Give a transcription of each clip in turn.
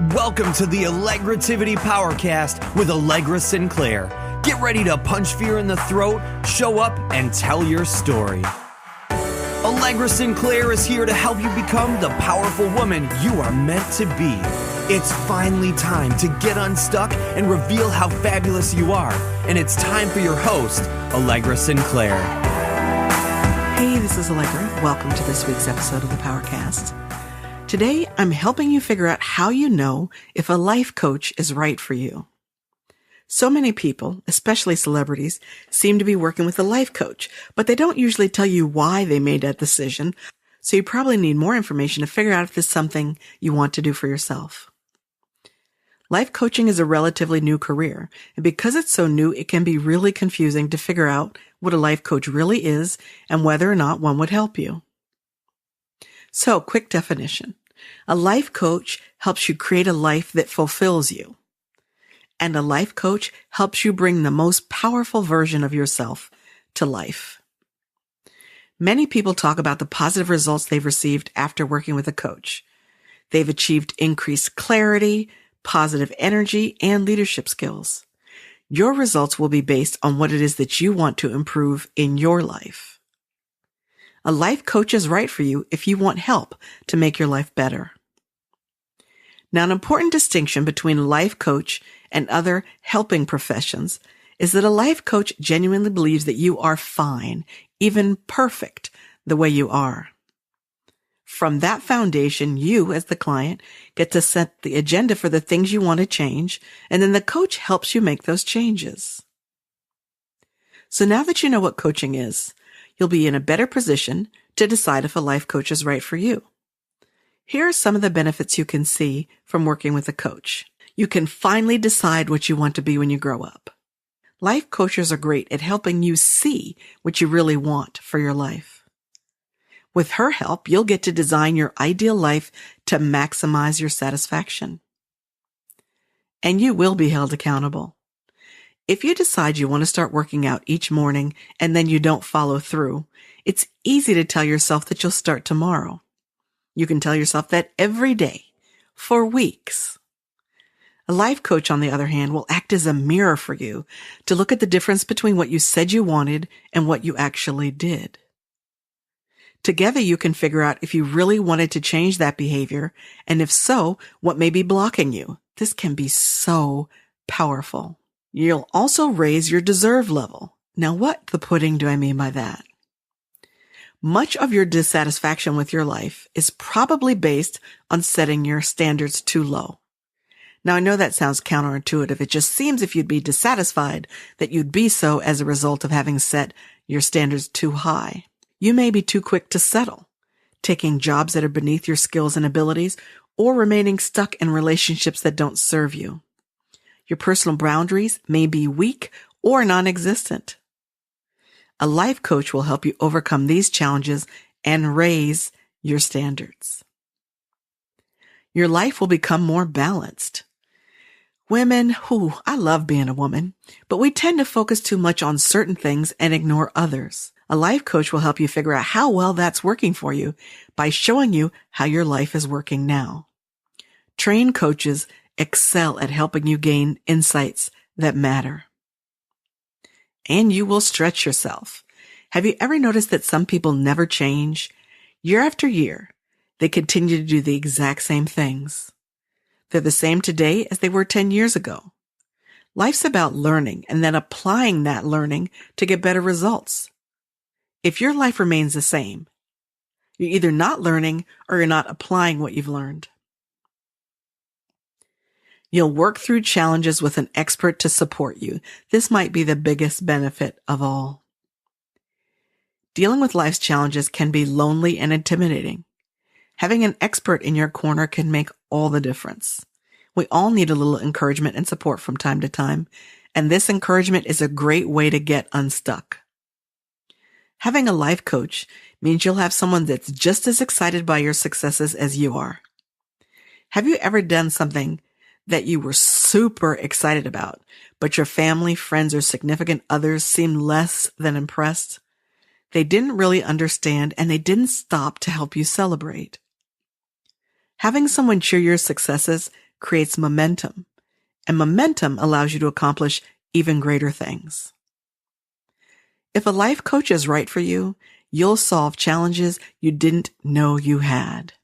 Welcome to the Allegrativity Powercast with Allegra Sinclair. Get ready to punch fear in the throat, show up, and tell your story. Allegra Sinclair is here to help you become the powerful woman you are meant to be. It's finally time to get unstuck and reveal how fabulous you are. And it's time for your host, Allegra Sinclair. Hey, this is Allegra. Welcome to this week's episode of the Powercast. Today, I'm helping you figure out how you know if a life coach is right for you. So many people, especially celebrities, seem to be working with a life coach, but they don't usually tell you why they made that decision, so you probably need more information to figure out if this is something you want to do for yourself. Life coaching is a relatively new career, and because it's so new, it can be really confusing to figure out what a life coach really is and whether or not one would help you. So, quick definition. A life coach helps you create a life that fulfills you. And a life coach helps you bring the most powerful version of yourself to life. Many people talk about the positive results they've received after working with a coach. They've achieved increased clarity, positive energy, and leadership skills. Your results will be based on what it is that you want to improve in your life. A life coach is right for you if you want help to make your life better. Now, an important distinction between a life coach and other helping professions is that a life coach genuinely believes that you are fine, even perfect, the way you are. From that foundation, you, as the client, get to set the agenda for the things you want to change, and then the coach helps you make those changes. So now that you know what coaching is, you'll be in a better position to decide if a life coach is right for you. Here are some of the benefits you can see from working with a coach. You can finally decide what you want to be when you grow up. Life coaches are great at helping you see what you really want for your life. With her help, you'll get to design your ideal life to maximize your satisfaction. And you will be held accountable. If you decide you want to start working out each morning and then you don't follow through, it's easy to tell yourself that you'll start tomorrow. You can tell yourself that every day for weeks. A life coach, on the other hand, will act as a mirror for you to look at the difference between what you said you wanted and what you actually did. Together, you can figure out if you really wanted to change that behavior, and if so, what may be blocking you. This can be so powerful. You'll also raise your deserve level. Now, what the pudding do I mean by that? Much of your dissatisfaction with your life is probably based on setting your standards too low. Now, I know that sounds counterintuitive. It just seems if you'd be dissatisfied that you'd be so as a result of having set your standards too high. You may be too quick to settle, taking jobs that are beneath your skills and abilities, or remaining stuck in relationships that don't serve you. Your personal boundaries may be weak or non-existent. A life coach will help you overcome these challenges and raise your standards. Your life will become more balanced. Women, I love being a woman, but we tend to focus too much on certain things and ignore others. A life coach will help you figure out how well that's working for you by showing you how your life is working now. Trained coaches excel at helping you gain insights that matter. And you will stretch yourself. Have you ever noticed that some people never change? Year after year, they continue to do the exact same things. They're the same today as they were 10 years ago. Life's about learning and then applying that learning to get better results. If your life remains the same, you're either not learning or you're not applying what you've learned. You'll work through challenges with an expert to support you. This might be the biggest benefit of all. Dealing with life's challenges can be lonely and intimidating. Having an expert in your corner can make all the difference. We all need a little encouragement and support from time to time, and this encouragement is a great way to get unstuck. Having a life coach means you'll have someone that's just as excited by your successes as you are. Have you ever done something that you were super excited about, but your family, friends, or significant others seemed less than impressed? They didn't really understand, and they didn't stop to help you celebrate. Having someone cheer your successes creates momentum, and momentum allows you to accomplish even greater things. If a life coach is right for you, you'll solve challenges you didn't know you had.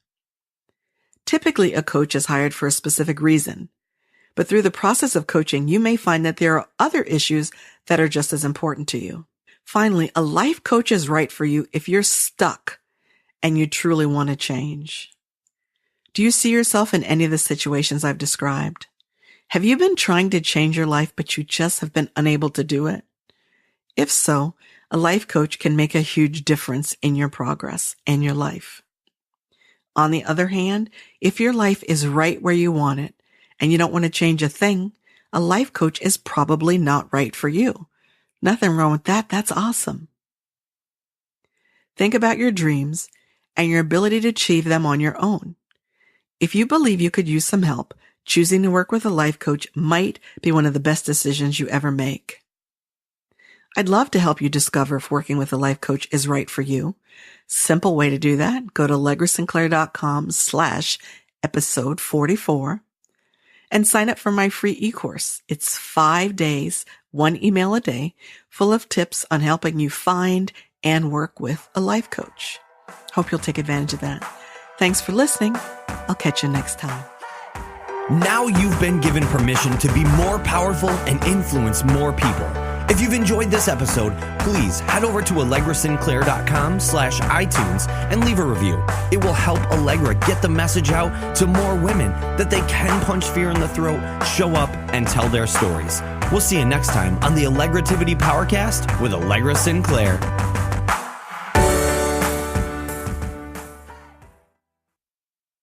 Typically, a coach is hired for a specific reason, but through the process of coaching, you may find that there are other issues that are just as important to you. Finally, a life coach is right for you if you're stuck and you truly want to change. Do you see yourself in any of the situations I've described? Have you been trying to change your life, but you just have been unable to do it? If so, a life coach can make a huge difference in your progress and your life. On the other hand, if your life is right where you want it and you don't want to change a thing, a life coach is probably not right for you. Nothing wrong with that. That's awesome. Think about your dreams and your ability to achieve them on your own. If you believe you could use some help, choosing to work with a life coach might be one of the best decisions you ever make. I'd love to help you discover if working with a life coach is right for you. Simple way to do that. Go to allegrasinclair.com/episode 44 and sign up for my free e-course. It's 5 days, 1 email a day, full of tips on helping you find and work with a life coach. Hope you'll take advantage of that. Thanks for listening. I'll catch you next time. Now you've been given permission to be more powerful and influence more people. If you've enjoyed this episode, please head over to allegrasinclair.com/iTunes and leave a review. It will help Allegra get the message out to more women that they can punch fear in the throat, show up, and tell their stories. We'll see you next time on the Allegrativity Powercast with Allegra Sinclair.